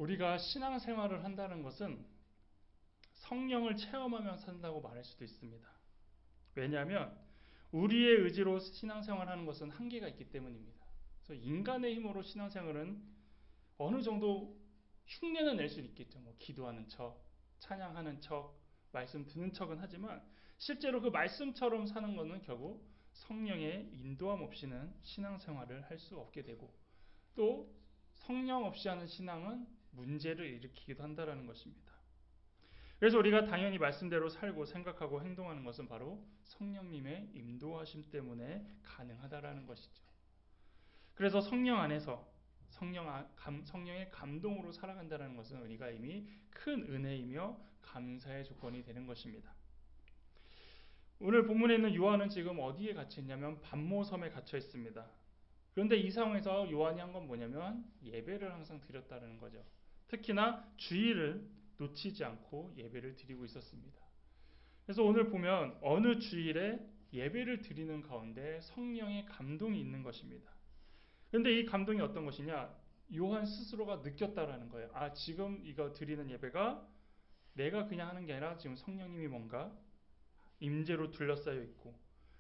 우리가 신앙생활을 한다는 것은 성령을 체험하며 산다고 말할 수도 있습니다. 왜냐하면 우리의 의지로 신앙생활하는 것은 한계가 있기 때문입니다. 그래서 인간의 힘으로 신앙생활은 어느 정도 흉내는 낼 수 있겠죠. 뭐 기도하는 척, 찬양하는 척, 말씀 듣는 척은 하지만 실제로 그 말씀처럼 사는 것은 결국 성령의 인도함 없이는 신앙생활을 할 수 없게 되고, 또 성령 없이 하는 신앙은 문제를 일으키기도 한다는 것입니다. 그래서 우리가 당연히 말씀대로 살고 생각하고 행동하는 것은 바로 성령님의 인도하심 때문에 가능하다라는 것이죠. 그래서 성령 안에서 성령의 감동으로 살아간다는 것은 우리가 이미 큰 은혜이며 감사의 조건이 되는 것입니다. 오늘 본문에 있는 요한은 지금 어디에 갇혀 있냐면 반모섬에 갇혀 있습니다. 그런데 이 상황에서 요한이 한 건 뭐냐면 예배를 항상 드렸다는 거죠. 특히나 주일을 놓치지 않고 예배를 드리고 있었습니다. 그래서 오늘 보면 어느 주일에 예배를 드리는 가운데 성령의 감동이 있는 것입니다. 그런데 이 감동이 어떤 것이냐? 요한 스스로가 느꼈다라는 거예요. 아, 지금 이거 드리는 예배가 내가 그냥 하는 게 아니라 지금 성령님이 뭔가 임재로 둘러싸여 있고,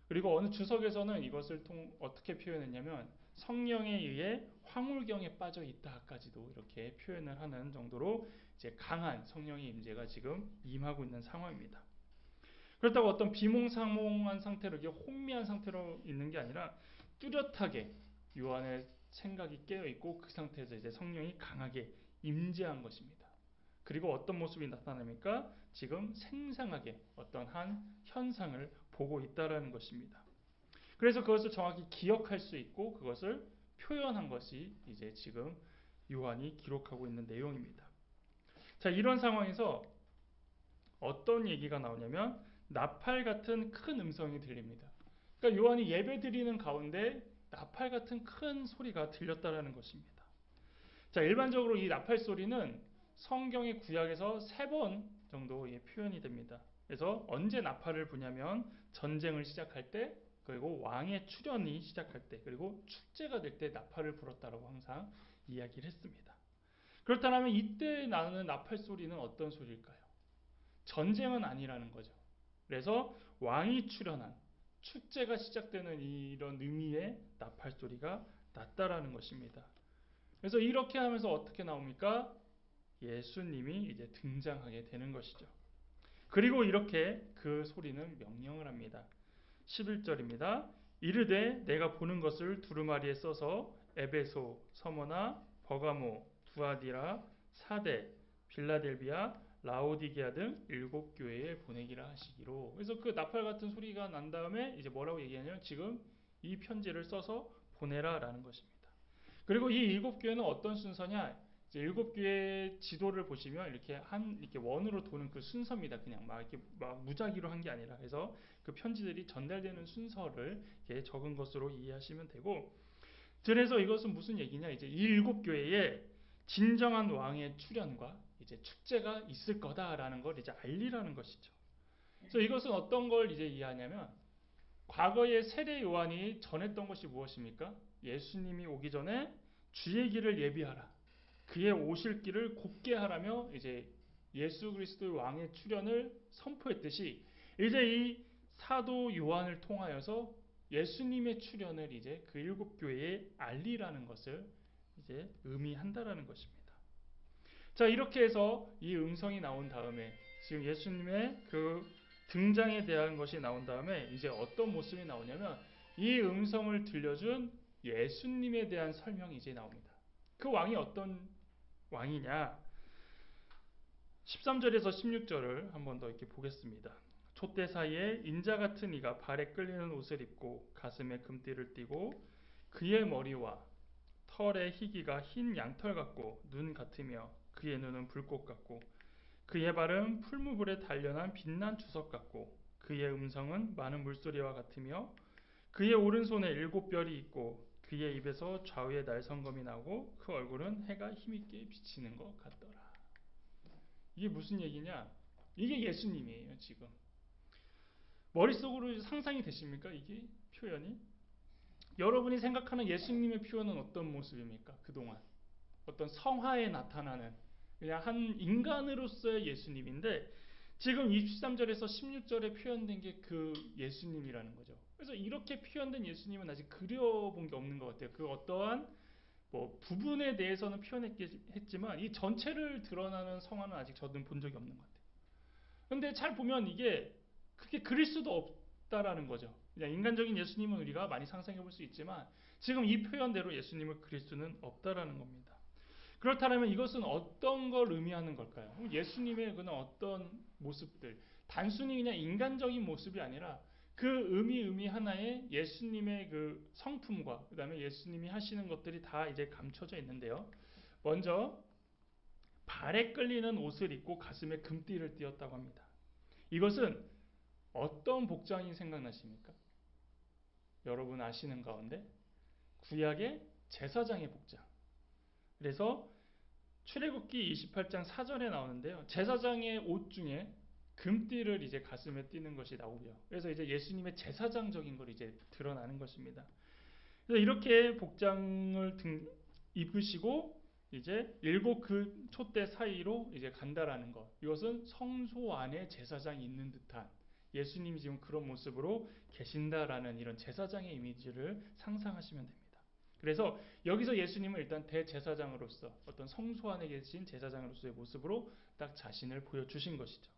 그리고 어느 주석에서는 이것을 어떻게 표현했냐면 성령에 의해 황홀경에 빠져 있다까지도 이렇게 표현을 하는 정도로 이제 강한 성령의 임재가 지금 임하고 있는 상황입니다. 그렇다고 어떤 비몽사몽한 상태로, 이게 혼미한 상태로 있는 게 아니라 뚜렷하게 요한의 생각이 깨어 있고 그 상태에서 이제 성령이 강하게 임재한 것입니다. 그리고 어떤 모습이 나타납니까? 지금 생생하게 어떤 한 현상을 보고 있다라는 것입니다. 그래서 그것을 정확히 기억할 수 있고 그것을 표현한 것이 이제 지금 요한이 기록하고 있는 내용입니다. 자, 이런 상황에서 어떤 얘기가 나오냐면 나팔 같은 큰 음성이 들립니다. 그러니까 요한이 예배 드리는 가운데 나팔 같은 큰 소리가 들렸다라는 것입니다. 자, 일반적으로 이 나팔 소리는 성경의 구약에서 3번 정도 표현이 됩니다. 그래서 언제 나팔을 부냐면 전쟁을 시작할 때, 그리고 왕의 출현이 시작할 때, 그리고 축제가 될 때 나팔을 불었다라고 항상 이야기를 했습니다. 그렇다면 이때 나는 나팔 소리는 어떤 소리일까요? 전쟁은 아니라는 거죠. 그래서 왕이 출현한 축제가 시작되는 이런 의미의 나팔 소리가 났다라는 것입니다. 그래서 이렇게 하면서 어떻게 나옵니까? 예수님이 이제 등장하게 되는 것이죠. 그리고 이렇게 그 소리는 명령을 합니다. 11절입니다. 이르되 내가 보는 것을 두루마리에 써서 에베소, 서머나, 버가모, 두아디라, 사데, 빌라델비아, 라오디게아 등 7교회에 보내기라 하시기로. 그래서 그 나팔 같은 소리가 난 다음에 이제 뭐라고 얘기하냐면 지금 이 편지를 써서 보내라라는 것입니다. 그리고 이 7교회는 어떤 순서냐? 이제 7교회 지도를 보시면 이렇게 원으로 도는 그 순서입니다. 그냥 이렇게 무작위로 한 게 아니라. 그래서 그 편지들이 전달되는 순서를 이렇게 적은 것으로 이해하시면 되고, 그래서 이것은 무슨 얘기냐? 이제 이 7교회에 진정한 왕의 출현과 이제 축제가 있을 거다라는 걸 이제 알리라는 것이죠. 그래서 이것은 어떤 걸 이제 이해하냐면 과거에 세례 요한이 전했던 것이 무엇입니까? 예수님이 오기 전에 주의 길을 예비하라. 그의 오실 길을 곧게 하라며 이제 예수 그리스도의 왕의 출현을 선포했듯이 이제 이 사도 요한을 통하여서 예수님의 출현을 이제 그 7교회에 알리라는 것을 이제 의미한다라는 것입니다. 자, 이렇게 해서 이 음성이 나온 다음에 지금 예수님의 그 등장에 대한 것이 나온 다음에 이제 어떤 모습이 나오냐면 이 음성을 들려준 예수님에 대한 설명이 이제 나옵니다. 그 왕이 어떤 왕이냐? 13절에서 16절을 한번 더 이렇게 보겠습니다. 촛대 사이에 인자 같은 이가 발에 끌리는 옷을 입고 가슴에 금띠를 띠고 그의 머리와 털의 희기가 흰 양털 같고 눈 같으며 그의 눈은 불꽃 같고 그의 발은 풀무불에 단련한 빛난 주석 같고 그의 음성은 많은 물소리와 같으며 그의 오른손에 7별이 있고 그의 입에서 좌우에 날성검이 나고 그 얼굴은 해가 힘있게 비치는 것 같더라. 이게 무슨 얘기냐? 이게 예수님이에요. 지금 머릿속으로 상상이 되십니까? 이게 표현이? 여러분이 생각하는 예수님의 표현은 어떤 모습입니까? 그동안 어떤 성화에 나타나는 그냥 한 인간으로서의 예수님인데 지금 23절에서 16절에 표현된 게 그 예수님이라는 거죠. 그래서 이렇게 표현된 예수님은 아직 그려본 게 없는 것 같아요. 그 어떠한 뭐 부분에 대해서는 표현했지만 이 전체를 드러나는 성화는 아직 저는 본 적이 없는 것 같아요. 근데 잘 보면 이게 그렇게 그릴 수도 없다라는 거죠. 그냥 인간적인 예수님은 우리가 많이 상상해 볼 수 있지만 지금 이 표현대로 예수님을 그릴 수는 없다라는 겁니다. 그렇다면 이것은 어떤 걸 의미하는 걸까요? 예수님의 그런 어떤 모습들, 단순히 그냥 인간적인 모습이 아니라 그 의미 하나에 예수님의 그 성품과 그 다음에 예수님이 하시는 것들이 다 이제 감춰져 있는데요. 먼저 발에 끌리는 옷을 입고 가슴에 금띠를 띄었다고 합니다. 이것은 어떤 복장이 생각나십니까? 여러분 아시는 가운데 구약의 제사장의 복장. 그래서 출애굽기 28장 4절에 나오는데요. 제사장의 옷 중에 금띠를 이제 가슴에 띠는 것이 나오고요. 그래서 이제 예수님의 제사장적인 걸 이제 드러나는 것입니다. 그래서 이렇게 복장을 입으시고 이제 일곱 그 촛대 사이로 이제 간다라는 것. 이것은 성소 안에 제사장이 있는 듯한 예수님이 지금 그런 모습으로 계신다라는 이런 제사장의 이미지를 상상하시면 됩니다. 그래서 여기서 예수님은 일단 대제사장으로서 어떤 성소 안에 계신 제사장으로서의 모습으로 딱 자신을 보여주신 것이죠.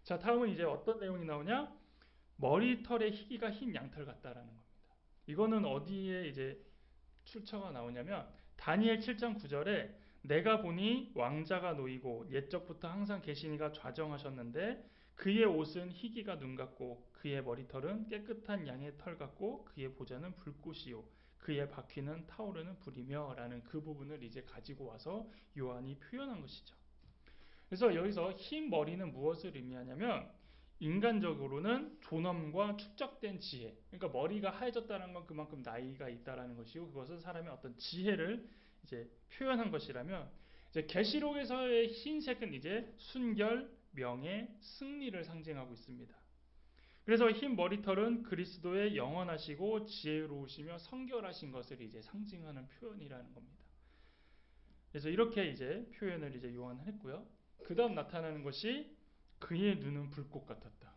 자, 다음은 이제 어떤 내용이 나오냐? 머리털의 희기가 흰 양털 같다라는 겁니다. 이거는 어디에 이제 출처가 나오냐면 다니엘 7장 9절에 내가 보니 왕자가 놓이고 옛적부터 항상 계시니가 좌정하셨는데 그의 옷은 희기가 눈 같고 그의 머리털은 깨끗한 양의 털 같고 그의 보좌는 불꽃이요 그의 바퀴는 타오르는 불이며 라는 그 부분을 이제 가지고 와서 요한이 표현한 것이죠. 그래서 여기서 흰 머리는 무엇을 의미하냐면 인간적으로는 존엄과 축적된 지혜. 그러니까 머리가 하얘졌다는 건 그만큼 나이가 있다라는 것이고 그것은 사람의 어떤 지혜를 이제 표현한 것이라면 이제 계시록에서의 흰색은 이제 순결, 명예, 승리를 상징하고 있습니다. 그래서 흰 머리털은 그리스도의 영원하시고 지혜로우시며 성결하신 것을 이제 상징하는 표현이라는 겁니다. 그래서 이렇게 이제 표현을 이제 요한은 했고요. 그 다음 나타나는 것이 그의 눈은 불꽃 같았다.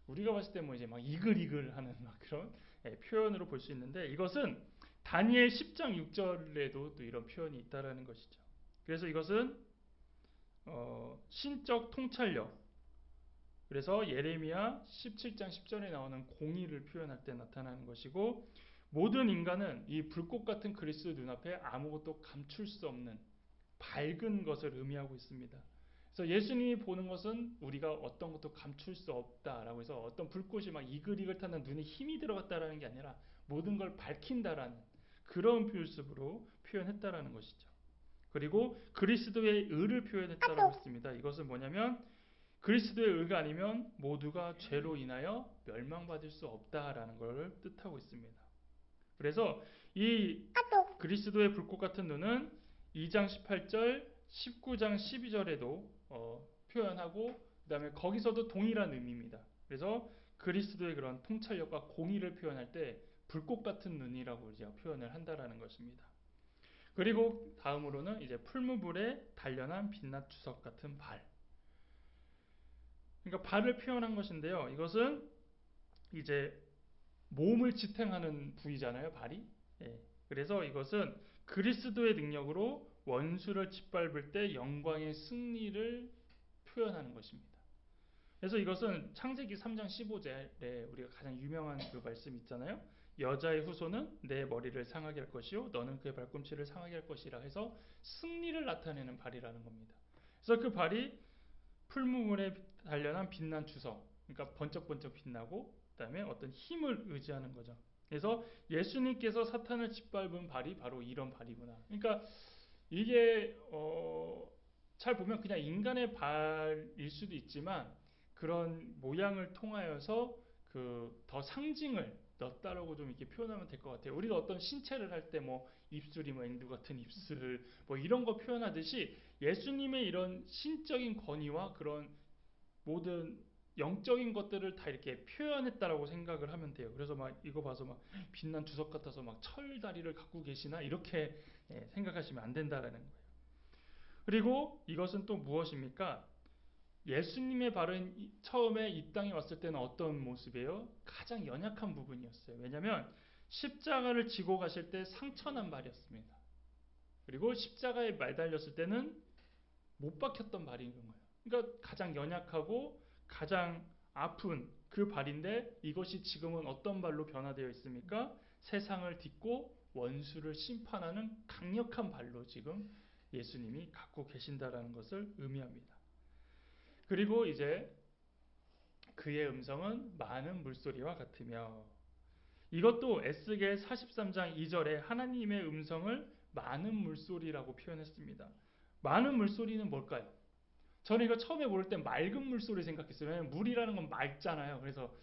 우리가 봤을 때 뭐 이제 막 이글이글하는 막 그런 표현으로 볼 수 있는데 이것은 다니엘 10장 6절에도 또 이런 표현이 있다라는 것이죠. 그래서 이것은 신적 통찰력. 그래서 예레미야 17장 10절에 나오는 공의를 표현할 때 나타나는 것이고 모든 인간은 이 불꽃 같은 그리스도 눈앞에 아무것도 감출 수 없는 밝은 것을 의미하고 있습니다. 그래서 예수님이 보는 것은 우리가 어떤 것도 감출 수 없다라고 해서 어떤 불꽃이 막 이글이글 타는 눈에 힘이 들어갔다라는 게 아니라 모든 걸 밝힌다라는 그런 모습으로 표현했다라는 것이죠. 그리고 그리스도의 의를 표현했다라고 했습니다. 이것은 뭐냐면 그리스도의 의가 아니면 모두가 죄로 인하여 멸망받을 수 없다라는 것을 뜻하고 있습니다. 그래서 이 그리스도의 불꽃 같은 눈은 2장 18절, 19장 12절에도 표현하고 그 다음에 거기서도 동일한 의미입니다. 그래서 그리스도의 그런 통찰력과 공의를 표현할 때 불꽃 같은 눈이라고 이제 표현을 한다라는 것입니다. 그리고 다음으로는 이제 풀무불에 단련한 빛난 주석 같은 발. 그러니까 발을 표현한 것인데요. 이것은 이제 몸을 지탱하는 부위잖아요, 발이. 예. 그래서 이것은 그리스도의 능력으로 원수를 짓밟을 때 영광의 승리를 표현하는 것입니다. 그래서 이것은 창세기 3장 15절에 우리가 가장 유명한 그 말씀 있잖아요. 여자의 후손은 내 머리를 상하게 할 것이요 너는 그의 발꿈치를 상하게 할 것이라 해서 승리를 나타내는 발이라는 겁니다. 그래서 그 발이 풀무불에 단련한 빛난 주석, 그러니까 번쩍번쩍 빛나고 그다음에 어떤 힘을 의지하는 거죠. 그래서 예수님께서 사탄을 짓밟은 발이 바로 이런 발이구나. 그러니까 이게 잘 보면 그냥 인간의 발일 수도 있지만 그런 모양을 통하여서 그 더 상징을 넣었다라고 좀 이렇게 표현하면 될 것 같아요. 우리가 어떤 신체를 할 때 뭐 입술이 뭐 앵두 같은 입술 뭐 이런 거 표현하듯이 예수님의 이런 신적인 권위와 그런 모든 영적인 것들을 다 이렇게 표현했다라고 생각을 하면 돼요. 그래서 막 이거 봐서 막 빛난 주석 같아서 막 철다리를 갖고 계시나 이렇게 생각하시면 안 된다라는 거예요. 그리고 이것은 또 무엇입니까? 예수님의 발은 처음에 이 땅에 왔을 때는 어떤 모습이에요? 가장 연약한 부분이었어요. 왜냐하면 십자가를 지고 가실 때 상처난 발이었습니다. 그리고 십자가에 매달렸을 때는 못 박혔던 발인 거예요. 그러니까 가장 연약하고 가장 아픈 그 발인데 이것이 지금은 어떤 발로 변화되어 있습니까? 세상을 딛고 원수를 심판하는 강력한 발로 지금 예수님이 갖고 계신다라는 것을 의미합니다. 그리고 이제 그의 음성은 많은 물소리와 같으며, 이것도 에스겔 43장 2절에 하나님의 음성을 많은 물소리라고 표현했습니다. 많은 물소리는 뭘까요? 저는 이거 처음에 모를 때 맑은 물소리 생각했어요. 왜냐하면 물이라는 건 맑잖아요. 그래서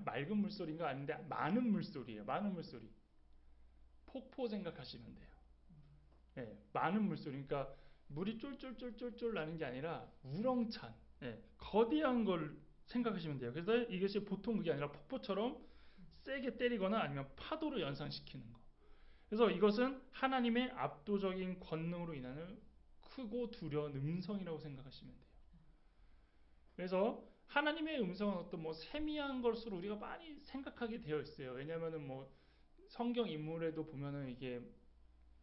맑은 물소리인가 아닌데 많은 물소리예요. 많은 물소리. 폭포 생각하시면 돼요. 예, 많은 물소리. 그러니까 물이 쫄쫄쫄쫄쫄 나는 게 아니라 우렁찬, 거대한 걸 생각하시면 돼요. 그래서 이것이 보통 그게 아니라 폭포처럼 세게 때리거나 아니면 파도로 연상시키는 거. 그래서 이것은 하나님의 압도적인 권능으로 인하는 크고 두려운 음성이라고 생각하시면 돼요. 그래서 하나님의 음성은 어떤 세미한 것으로 우리가 많이 생각하게 되어 있어요. 왜냐하면은 성경 인물에도 보면은 이게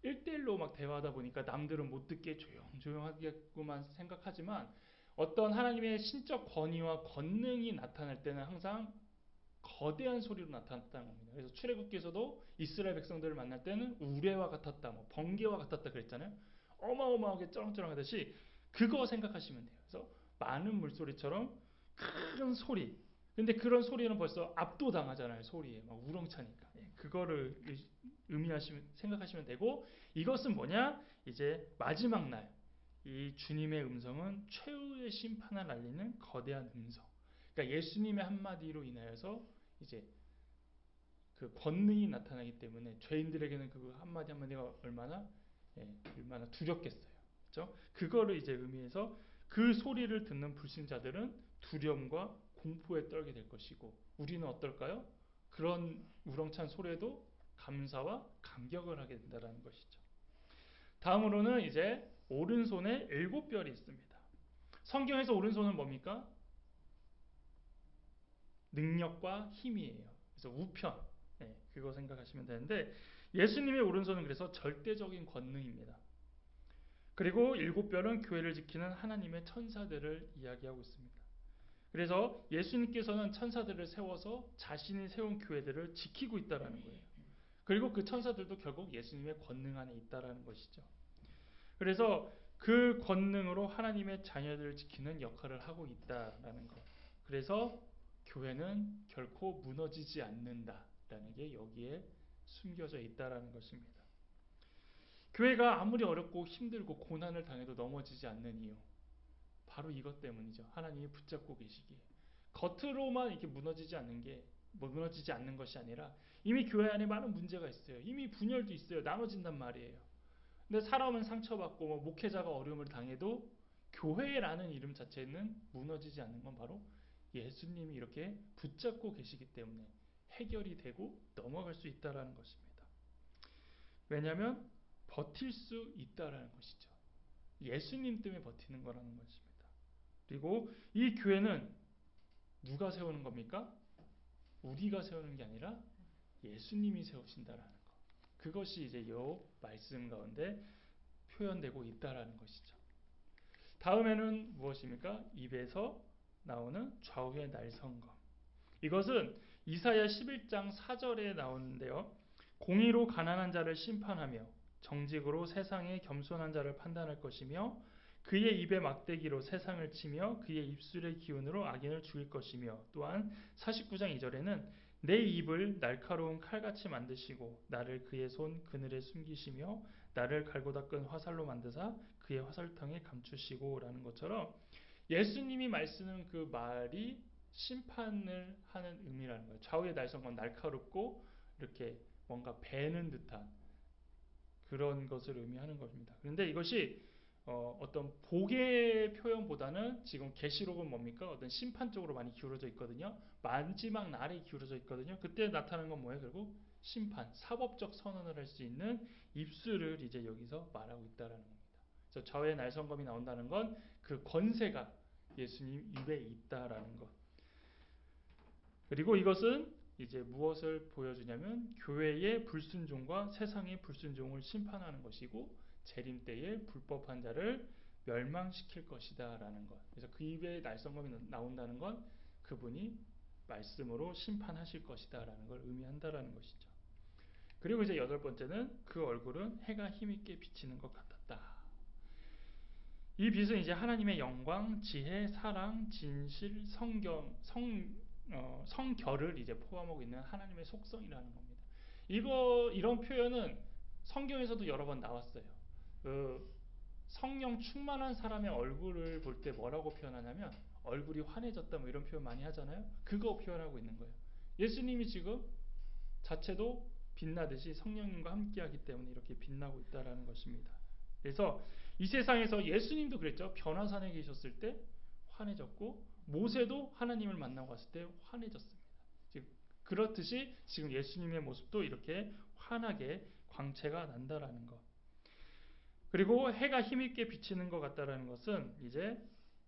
1대1로 막 대화하다 보니까 남들은 못 듣게 조용조용하겠구만 생각하지만, 어떤 하나님의 신적 권위와 권능이 나타날 때는 항상 거대한 소리로 나타났다는 겁니다. 그래서 출애굽기에서도 이스라엘 백성들을 만날 때는 우레와 같았다, 번개와 같았다 그랬잖아요. 어마어마하게 쩌렁쩌렁하듯이 그거 생각하시면 돼요. 그래서 많은 물소리처럼 큰 소리. 근데 그런 소리는 벌써 압도당하잖아요. 소리에 막 우렁차니까. 그거를 의미하시면 생각하시면 되고, 이것은 뭐냐? 이제 마지막 날 이 주님의 음성은 최후의 심판을 알리는 거대한 음성. 그러니까 예수님의 한마디로 인하여서 이제 그 권능이 나타나기 때문에 죄인들에게는 그 한마디 한마디가 얼마나 두렵겠어요. 그렇죠? 그거를 이제 의미해서 그 소리를 듣는 불신자들은 두려움과 공포에 떨게 될 것이고, 우리는 어떨까요? 그런 우렁찬 소리에도 감사와 감격을 하게 된다는 것이죠. 다음으로는 이제 오른손에 7별이 있습니다. 성경에서 오른손은 뭡니까? 능력과 힘이에요. 그래서 우편, 그거 생각하시면 되는데, 예수님의 오른손은 그래서 절대적인 권능입니다. 그리고 7별은 교회를 지키는 하나님의 천사들을 이야기하고 있습니다. 그래서 예수님께서는 천사들을 세워서 자신이 세운 교회들을 지키고 있다는 거예요. 그리고 그 천사들도 결국 예수님의 권능 안에 있다는 것이죠. 그래서 그 권능으로 하나님의 자녀들을 지키는 역할을 하고 있다는 것. 그래서 교회는 결코 무너지지 않는다라는 게 여기에 숨겨져 있다는 것입니다. 교회가 아무리 어렵고 힘들고 고난을 당해도 넘어지지 않는 이유, 바로 이것 때문이죠. 하나님이 붙잡고 계시기에. 겉으로만 이렇게 무너지지 않는 것이 아니라 이미 교회 안에 많은 문제가 있어요. 이미 분열도 있어요. 나눠진단 말이에요. 근데 사람은 상처받고 목회자가 어려움을 당해도 교회라는 이름 자체는 무너지지 않는 건 바로 예수님이 이렇게 붙잡고 계시기 때문에 해결이 되고 넘어갈 수 있다는 것입니다. 왜냐하면 버틸 수 있다는 것이죠. 예수님 때문에 버티는 거라는 것입니다. 그리고 이 교회는 누가 세우는 겁니까? 우리가 세우는 게 아니라 예수님이 세우신다라는 것. 그것이 이제 이 말씀 가운데 표현되고 있다라는 것이죠. 다음에는 무엇입니까? 입에서 나오는 좌우의 날성검. 이것은 이사야 11장 4절에 나오는데요. 공의로 가난한 자를 심판하며 정직으로 세상의 겸손한 자를 판단할 것이며, 그의 입의 막대기로 세상을 치며 그의 입술의 기운으로 악인을 죽일 것이며, 또한 49장 2절에는 내 입을 날카로운 칼같이 만드시고 나를 그의 손 그늘에 숨기시며 나를 갈고 닦은 화살로 만드사 그의 화살통에 감추시고 라는 것처럼, 예수님이 말씀하는 그 말이 심판을 하는 의미라는 거예요. 좌우의 날성검, 날카롭고 이렇게 뭔가 베는 듯한 그런 것을 의미하는 것입니다. 그런데 이것이 어떤 복의 표현보다는 지금 계시록은 뭡니까? 어떤 심판 쪽으로 많이 기울어져 있거든요. 마지막 날에 기울어져 있거든요. 그때 나타나는 건 뭐예요? 결국 심판, 사법적 선언을 할 수 있는 입술을 이제 여기서 말하고 있다라는 겁니다. 그래서 좌우의 날성검이 나온다는 건 그 권세가 예수님 입에 있다라는 것. 그리고 이것은 이제 무엇을 보여주냐면 교회의 불순종과 세상의 불순종을 심판하는 것이고 재림 때에 불법한 자를 멸망시킬 것이다라는 것. 그래서 그 입에 날성검이 나온다는 건 그분이 말씀으로 심판하실 것이다라는 걸 의미한다라는 것이죠. 그리고 이제 여덟 번째는 그 얼굴은 해가 힘있게 비치는 것 같았다. 이 빛은 이제 하나님의 영광, 지혜, 사랑, 진실, 성결을 이제 포함하고 있는 하나님의 속성이라는 겁니다. 이런 표현은 성경에서도 여러 번 나왔어요. 성령 충만한 사람의 얼굴을 볼 때 뭐라고 표현하냐면 얼굴이 환해졌다 뭐 이런 표현 많이 하잖아요. 그거 표현하고 있는 거예요. 예수님이 지금 자체도 빛나듯이 성령님과 함께하기 때문에 이렇게 빛나고 있다라는 것입니다. 그래서 이 세상에서 예수님도 그랬죠. 변화산에 계셨을 때 환해졌고 모세도 하나님을 만나고 갔을 때 환해졌습니다. 즉 그렇듯이 지금 예수님의 모습도 이렇게 환하게 광채가 난다라는 것. 그리고 해가 힘있게 비치는 것 같다라는 것은 이제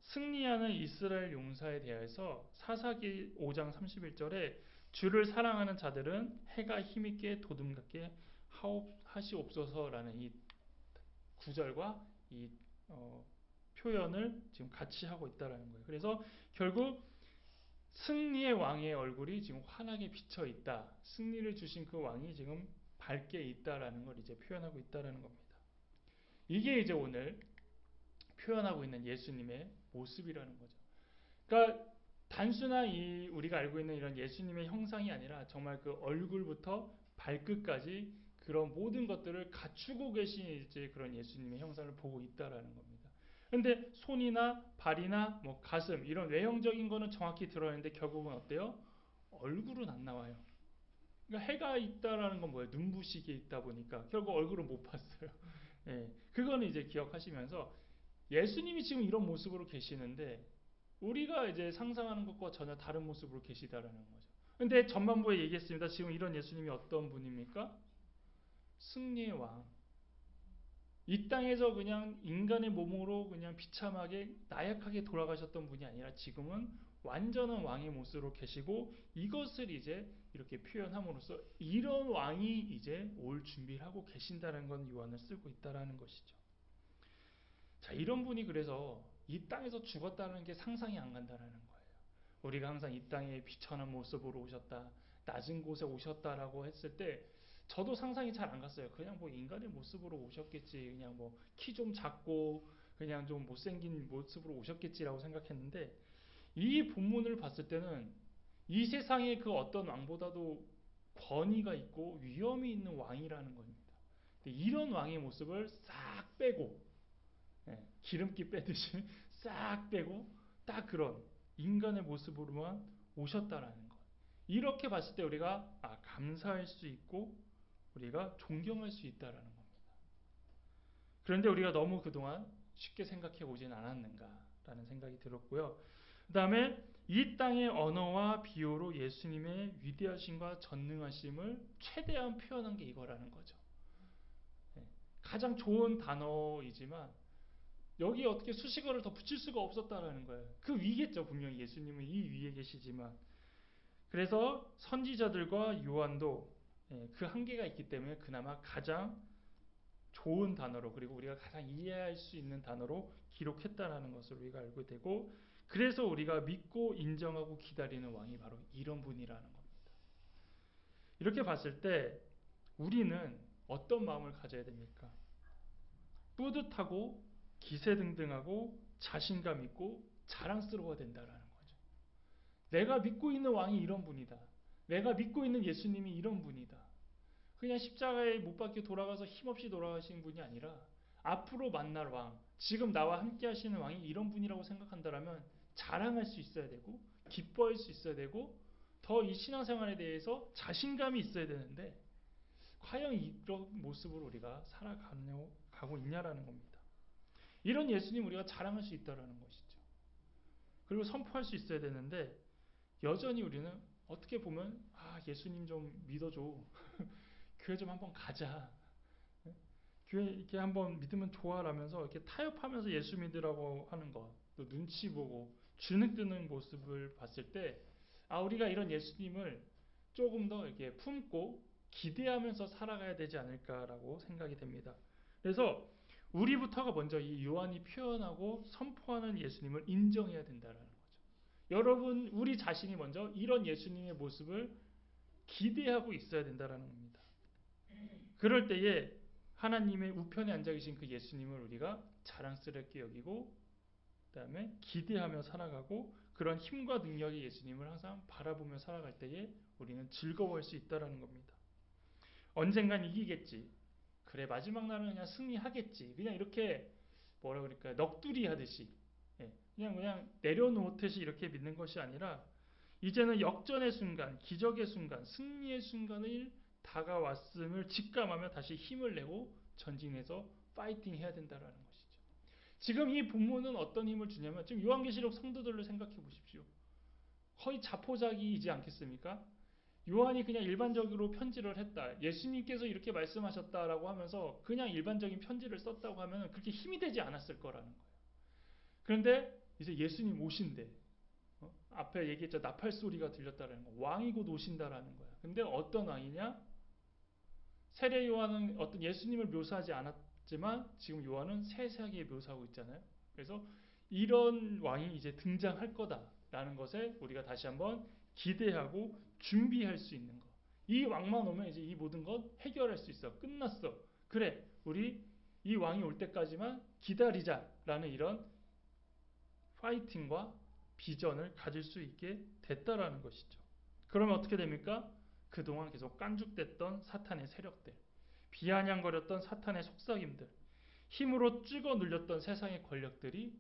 승리하는 이스라엘 용사에 대해서 사사기 5장 31절에 주를 사랑하는 자들은 해가 힘있게 도둠같게 하시옵소서라는 이 구절과 이 표현을 지금 같이 하고 있다라는 거예요. 그래서 결국 승리의 왕의 얼굴이 지금 환하게 비쳐 있다. 승리를 주신 그 왕이 지금 밝게 있다라는 걸 이제 표현하고 있다라는 겁니다. 이게 이제 오늘 표현하고 있는 예수님의 모습이라는 거죠. 그러니까 단순한 우리가 알고 있는 이런 예수님의 형상이 아니라 정말 그 얼굴부터 발끝까지 그런 모든 것들을 갖추고 계신 이제 그런 예수님의 형상을 보고 있다라는 겁니다. 근데 손이나 발이나 뭐 가슴 이런 외형적인 거는 정확히 드러나는데 결국은 어때요? 얼굴은 안 나와요. 그러니까 해가 있다라는 건 뭐예요? 눈부시게 있다 보니까 결국 얼굴은 못 봤어요. 예, 그거는 이제 기억하시면서 예수님이 지금 이런 모습으로 계시는데 우리가 이제 상상하는 것과 전혀 다른 모습으로 계시다라는 거죠. 근데 전반부에 얘기했습니다. 지금 이런 예수님이 어떤 분입니까? 승리의 왕. 이 땅에서 그냥 인간의 몸으로 그냥 비참하게 나약하게 돌아가셨던 분이 아니라 지금은 완전한 왕의 모습으로 계시고 이것을 이제 이렇게 표현함으로써 이런 왕이 이제 올 준비를 하고 계신다는 건 요한을 쓰고 있다라는 것이죠. 자, 이런 분이 그래서 이 땅에서 죽었다는 게 상상이 안 간다라는 거예요. 우리가 항상 이 땅에 비천한 모습으로 오셨다, 낮은 곳에 오셨다라고 했을 때 저도 상상이 잘 안 갔어요. 그냥 뭐 인간의 모습으로 오셨겠지, 그냥 뭐 키 좀 작고 그냥 좀 못생긴 모습으로 오셨겠지라고 생각했는데 이 본문을 봤을 때는 이 세상의 그 어떤 왕보다도 권위가 있고 위엄이 있는 왕이라는 겁니다. 이런 왕의 모습을 싹 빼고 기름기 빼듯이 싹 빼고 딱 그런 인간의 모습으로만 오셨다라는 것. 이렇게 봤을 때 우리가 감사할 수 있고 우리가 존경할 수 있다라는 겁니다. 그런데 우리가 너무 그동안 쉽게 생각해 오진 않았는가라는 생각이 들었고요. 그 다음에 이 땅의 언어와 비유로 예수님의 위대하심과 전능하심을 최대한 표현한 게 이거라는 거죠. 가장 좋은 단어이지만 여기에 어떻게 수식어를 더 붙일 수가 없었다라는 거예요. 그 위겠죠. 분명히 예수님은 이 위에 계시지만 그래서 선지자들과 요한도 그 한계가 있기 때문에 그나마 가장 좋은 단어로 그리고 우리가 가장 이해할 수 있는 단어로 기록했다라는 것을 우리가 알게 되고 그래서 우리가 믿고 인정하고 기다리는 왕이 바로 이런 분이라는 겁니다. 이렇게 봤을 때 우리는 어떤 마음을 가져야 됩니까? 뿌듯하고 기세등등하고 자신감 있고 자랑스러워야 된다라는 거죠. 내가 믿고 있는 왕이 이런 분이다. 내가 믿고 있는 예수님이 이런 분이다. 그냥 십자가에 못 박혀 돌아가서 힘없이 돌아가신 분이 아니라 앞으로 만날 왕, 지금 나와 함께 하시는 왕이 이런 분이라고 생각한다면 자랑할 수 있어야 되고 기뻐할 수 있어야 되고 더 이 신앙생활에 대해서 자신감이 있어야 되는데 과연 이런 모습으로 우리가 살아가고 있냐라는 겁니다. 이런 예수님 우리가 자랑할 수 있다는 것이죠. 그리고 선포할 수 있어야 되는데 여전히 우리는 어떻게 보면 예수님 좀 믿어줘. 교회 좀 한번 가자. 교회 이렇게 한번 믿으면 좋아라면서 이렇게 타협하면서 예수 믿으라고 하는 것, 또 눈치 보고 주눅 드는 모습을 봤을 때, 우리가 이런 예수님을 조금 더 이렇게 품고 기대하면서 살아가야 되지 않을까라고 생각이 됩니다. 그래서 우리부터가 먼저 이 요한이 표현하고 선포하는 예수님을 인정해야 된다라는 거죠. 여러분, 우리 자신이 먼저 이런 예수님의 모습을 기대하고 있어야 된다라는 겁니다. 그럴 때에 하나님의 우편에 앉아 계신 그 예수님을 우리가 자랑스럽게 여기고, 그다음에 기대하며 살아가고, 그런 힘과 능력의 예수님을 항상 바라보며 살아갈 때에 우리는 즐거워할 수 있다라는 겁니다. 언젠간 이기겠지. 그래, 마지막 날은 그냥 승리하겠지. 그냥 이렇게 뭐라 그럴까요? 넋두리 하듯이, 그냥 내려놓듯이 이렇게 믿는 것이 아니라, 이제는 역전의 순간, 기적의 순간, 승리의 순간을 다가왔음을 직감하며 다시 힘을 내고 전진해서 파이팅 해야 된다라는 것이죠. 지금 이 본문은 어떤 힘을 주냐면, 지금 요한계시록 성도들을 생각해 보십시오. 거의 자포자기이지 않겠습니까? 요한이 그냥 일반적으로 편지를 했다, 예수님께서 이렇게 말씀하셨다라고 하면서 그냥 일반적인 편지를 썼다고 하면 그렇게 힘이 되지 않았을 거라는 거예요. 그런데 이제 예수님 오신대. 앞에 얘기했죠. 나팔 소리가 들렸다라는 거. 왕이 곧 오신다라는 거야. 근데 어떤 왕이냐? 세례 요한은 어떤 예수님을 묘사하지 않았지만 지금 요한은 세세하게 묘사하고 있잖아요. 그래서 이런 왕이 이제 등장할 거다라는 것에 우리가 다시 한번 기대하고 준비할 수 있는 거. 이 왕만 오면 이제 이 모든 것 해결할 수 있어. 끝났어. 그래, 우리 이 왕이 올 때까지만 기다리자라는 이런 파이팅과 비전을 가질 수 있게 됐다라는 것이죠. 그러면 어떻게 됩니까? 그동안 계속 깐죽댔던 사탄의 세력들, 비아냥거렸던 사탄의 속삭임들, 힘으로 찍어 눌렸던 세상의 권력들이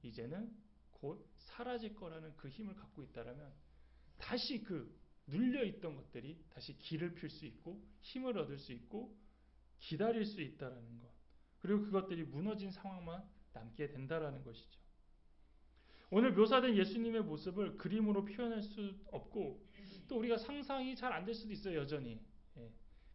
이제는 곧 사라질 거라는 그 힘을 갖고 있다라면, 다시 그 눌려있던 것들이 다시 길을 필 수 있고 힘을 얻을 수 있고 기다릴 수 있다라는 것, 그리고 그것들이 무너진 상황만 남게 된다라는 것이죠. 오늘 묘사된 예수님의 모습을 그림으로 표현할 수 없고, 또 우리가 상상이 잘 안 될 수도 있어요, 여전히.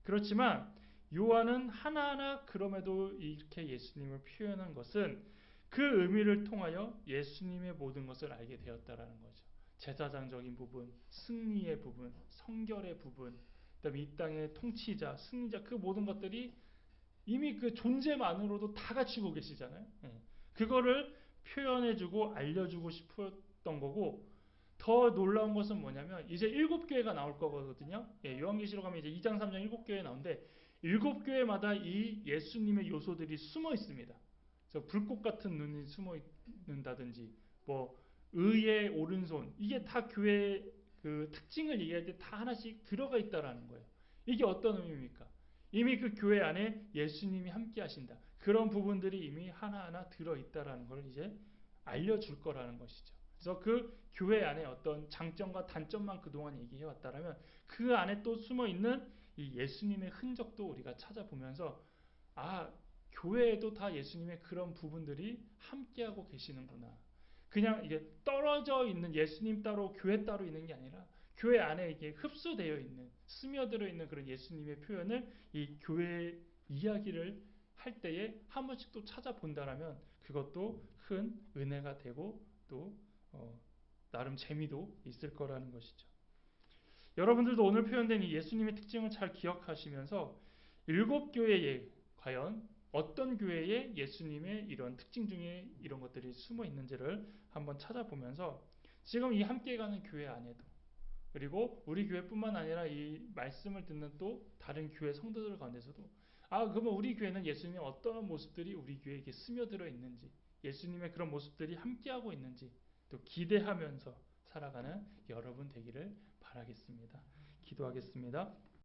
그렇지만 요한은 하나하나 그럼에도 이렇게 예수님을 표현한 것은 그 의미를 통하여 예수님의 모든 것을 알게 되었다라는 거죠. 제사장적인 부분, 승리의 부분, 성결의 부분, 그다음에 이 땅의 통치자, 승리자, 그 모든 것들이 이미 그 존재만으로도 다 갖추고 계시잖아요. 그거를 표현해주고 알려주고 싶었던 거고, 더 놀라운 것은 뭐냐면 이제 7교회가 나올 거거든요. 요한계시록 가면 이제 2장 3장 7교회 나오는데 7교회마다 이 예수님의 요소들이 숨어 있습니다. 그래서 불꽃 같은 눈이 숨어 있는다든지, 뭐 의의 오른손, 이게 다 교회의 그 특징을 얘기할 때 다 하나씩 들어가 있다라는 거예요. 이게 어떤 의미입니까? 이미 그 교회 안에 예수님이 함께 하신다. 그런 부분들이 이미 하나하나 들어있다라는 걸 이제 알려줄 거라는 것이죠. 그래서 그 교회 안에 어떤 장점과 단점만 그동안 얘기해 왔다면 그 안에 또 숨어 있는 이 예수님의 흔적도 우리가 찾아보면서, 교회에도 다 예수님의 그런 부분들이 함께하고 계시는구나. 그냥 이게 떨어져 있는 예수님 따로 교회 따로 있는 게 아니라 교회 안에 이게 흡수되어 있는, 스며들어 있는 그런 예수님의 표현을 이 교회의 이야기를 할 때에 한 번씩 또 찾아본다라면 그것도 큰 은혜가 되고 또 나름 재미도 있을 거라는 것이죠. 여러분들도 오늘 표현된 이 예수님의 특징을 잘 기억하시면서 7교회에 과연 어떤 교회에 예수님의 이런 특징 중에 이런 것들이 숨어 있는지를 한번 찾아보면서 지금 이 함께 가는 교회 안에도, 그리고 우리 교회뿐만 아니라 이 말씀을 듣는 또 다른 교회 성도들 가운데서도 그러면 우리 교회는 예수님의 어떤 모습들이 우리 교회에 스며들어 있는지, 예수님의 그런 모습들이 함께하고 있는지 또 기대하면서 살아가는 여러분 되기를 바라겠습니다. 기도하겠습니다.